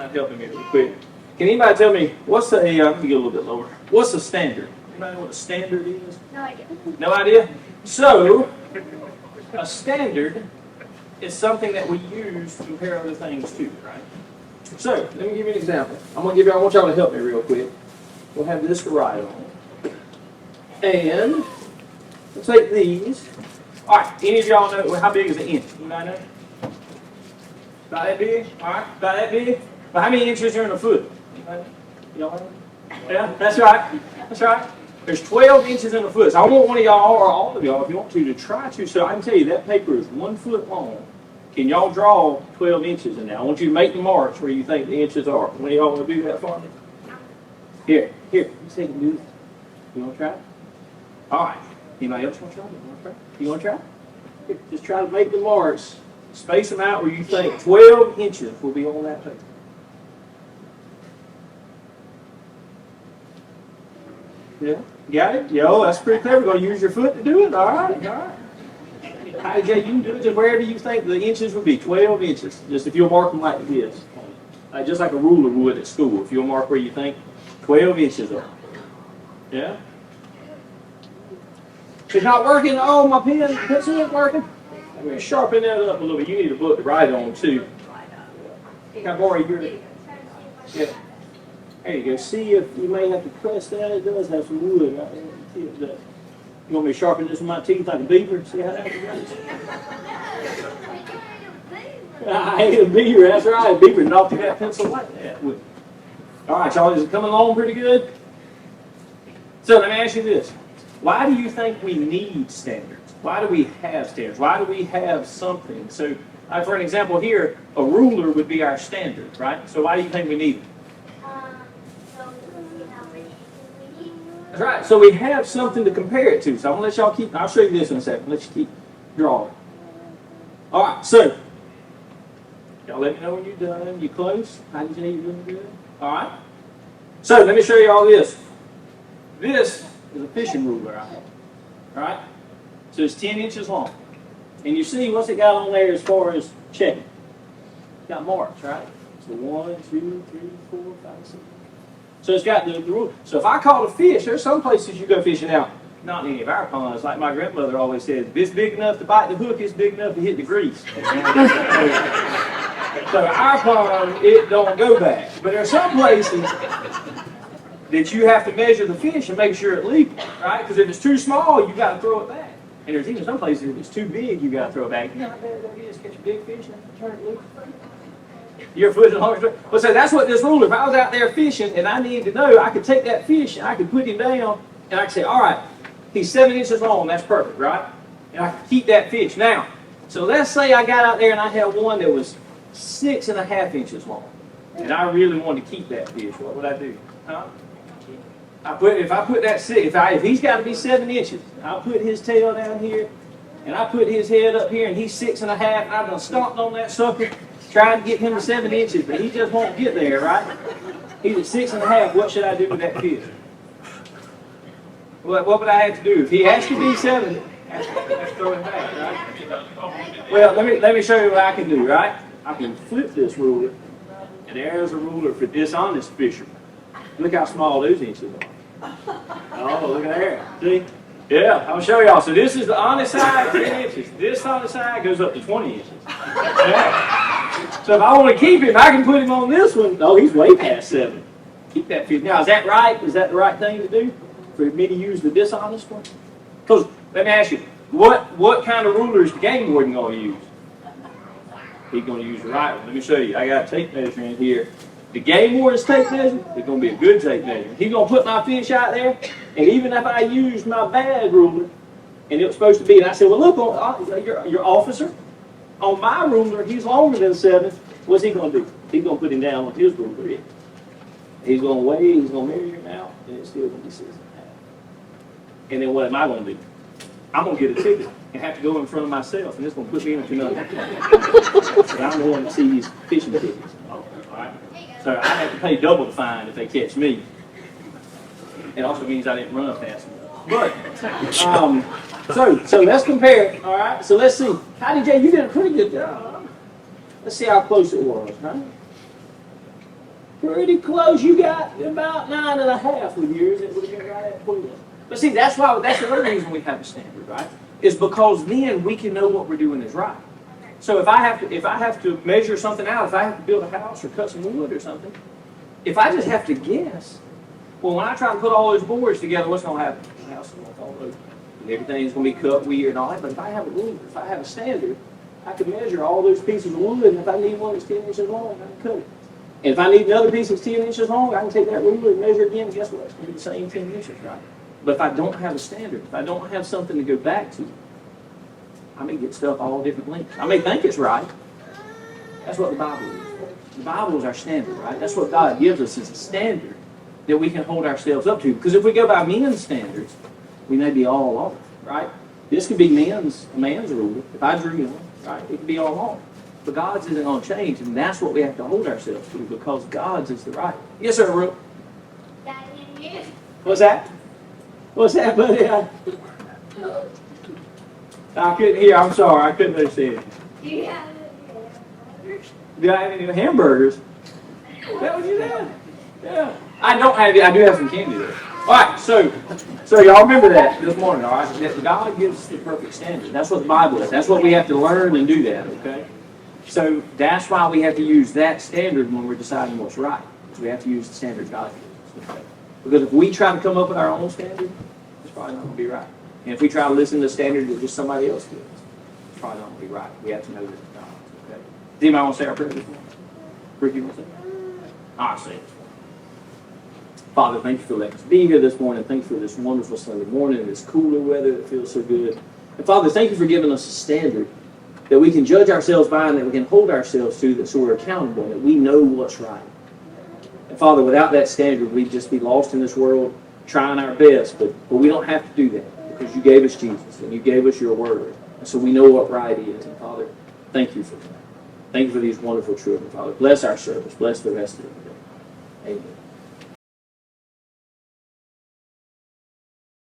mind helping me real quick? Can anybody tell me what's a? Let me get a little bit lower. What's a standard? Anybody know what a standard is? No idea. No idea. So, a standard is something that we use to compare other things to, right? So, let me give you an example. I want y'all to help me real quick. We'll have this to write on. And we'll take these. All right, any of y'all know how big is an inch? Anybody know? About that big? All right, about that big? But how many inches are in a foot? Anybody know? Y'all know? Yeah, that's right. That's right. There's 12 inches in a foot. So I want one of y'all, or all of y'all, if you want to try to. So I can tell you that paper is 1 foot long. Can y'all draw 12 inches in there? I want you to make the marks where you think the inches are. When y'all want to do that for me? Here. You say you can do it. You want to try it? All right. Anybody else want to try it? You want to try it? Here, just try to make the marks. Space them out where you think 12 inches will be on that paper. Yeah, got it? Yo, that's pretty clever. Going to use your foot to do it? All right. Hi, Jay, you can do it just wherever you think the inches would be. 12 inches. Just if you'll mark them like this. Just like a ruler would at school. If you'll mark where you think 12 inches are. Yeah? It's not working. Oh, my pencil isn't working. Let me sharpen that up a little bit. You need a book to write on, too. Can I borrow your... Yeah. There you go. See if you may have to press that. It does have some wood right there. See if that. You want me to sharpen this with my teeth like a beaver? See how that goes? I ain't a beaver. That's right. A beaver knocked you that pencil like that. All right, y'all. Is it coming along pretty good? So let me ask you this. Why do you think we need standards? Why do we have standards? Why do we have something? So for an example here, a ruler would be our standard, right? So why do you think we need it? That's right. So we have something to compare it to. So I'm going to let y'all keep, I'll show you this in a second. Let you keep drawing. All right. So y'all let me know when you're done. You close? How do you say you're doing good? All right. So let me show you all this. This is a fishing ruler I have. All right. So it's 10 inches long. And you see what's it got on there as far as checking? It's got marks, right? So 1, 2, 3, 4, 5, 6. So it's got the rule. So if I caught a fish, there's some places you go fishing out, not in any of our ponds, like my grandmother always said, if it's big enough to bite the hook, it's big enough to hit the grease. So our pond, it don't go back. But there are some places that you have to measure the fish and make sure it's legal, right? Because if it's too small, you got to throw it back. And there's even some places if it's too big, you got to throw it back. You know how bad that is? Catch a big fish and turn it loose. Your foot is long. Well, so that's what this ruler. If I was out there fishing and I needed to know, I could take that fish and I could put him down and I could say, all right, he's 7 inches long. That's perfect, right? And I could keep that fish. Now, so let's say I got out there and I had one that was 6.5 inches long, and I really wanted to keep that fish. What would I do? Huh? If he's got to be 7 inches, I'll put his tail down here, and I put his head up here, and he's 6.5, and I've done stomped on that sucker, trying to get him to 7 inches, but he just won't get there, right? He's at 6.5. What should I do with that fish? What would I have to do? If he has to be 7, I have to throw him back, right? Well, let me show you what I can do, right? I can flip this ruler, and there's a ruler for dishonest fishermen. Look how small those inches are. Oh, look at there. See? Yeah, I'll show y'all. So this is the honest side, 10 inches. This honest side goes up to 20 inches. Yeah. So if I want to keep him, I can put him on this one. Oh, he's way past 7. Keep that fish. Now, is that right? Is that the right thing to do? For me to use the dishonest one? Because, let me ask you, what kind of ruler is the game warden going to use? He's going to use the right one. Let me show you. I got a tape measure in here. The game warden's tape measure is going to be a good tape measure. He's going to put my fish out there, and even if I use my bad ruler, and it was supposed to be, and I said, well, look, your officer, on my ruler, he's longer than 7. What's he going to do? He's going to put him down with his ruler. He's going to weigh, he's going to measure him out, and it's still going to be 6.5. And then what am I going to do? I'm going to get a ticket and have to go in front of myself, and it's going to put me in a penalty. So I'm the one that see these fishing tickets. All right? So I have to pay double the fine if they catch me. It also means I didn't run fast enough. But, so let's compare, all right? So let's see. Howdy, Jay, you did a pretty good job. Let's see how close it was, huh? Pretty close. You got about 9.5 with yours. It would have been right at 12. But see, that's the other reason we have a standard, right? Is because then we can know what we're doing is right. So if I have to measure something out, if I have to build a house or cut some wood or something, if I just have to guess, well, when I try to put all those boards together, what's going to happen? The house is going to fall over. And everything's going to be cut weird and all that. But if I have a ruler, if I have a standard, I can measure all those pieces of wood, and if I need one that's 10 inches long, I can cut it. And if I need another piece that's 10 inches long, I can take that ruler and measure again, and guess what? It's going to be the same 10 inches, right? But if I don't have a standard, if I don't have something to go back to, I may get stuff all different lengths. I may think it's right. That's what the Bible is. The Bible is our standard, right? That's what God gives us is a standard that we can hold ourselves up to. Because if we go by men's standards, we may be all off, right? This could be a man's rule. If I drew one, right, it could be all off. But God's isn't going to change, and that's what we have to hold ourselves to because God's is the right. Yes, sir, Brooke. What's that? What's that, buddy? I couldn't hear. I'm sorry. I couldn't understand. Do I have any hamburgers? Is that what you said? Yeah. I don't have it. I do have some candy there. All right. So y'all remember that this morning, all right? That God gives us the perfect standard. That's what the Bible is. That's what we have to learn and do that, okay? So that's why we have to use that standard when we're deciding what's right. So we have to use the standard God gives us, okay? Because if we try to come up with our own standard, it's probably not going to be right. And if we try to listen to the standard that just somebody else gives, it's probably not going to be right. We have to know that it's God's, okay? Does anybody want to say our prayer this morning? Ricky, you want to say it? I'll say it. Father, thank you for letting us be here this morning. Thank you for this wonderful Sunday morning and this cooler weather that feels so good. And Father, thank you for giving us a standard that we can judge ourselves by and that we can hold ourselves to, that so we're accountable and that we know what's right. And Father, without that standard, we'd just be lost in this world trying our best, but we don't have to do that because you gave us Jesus and you gave us your word. And so we know what right is. And Father, thank you for that. Thank you for these wonderful children, Father. Bless our service. Bless the rest of the day. Amen.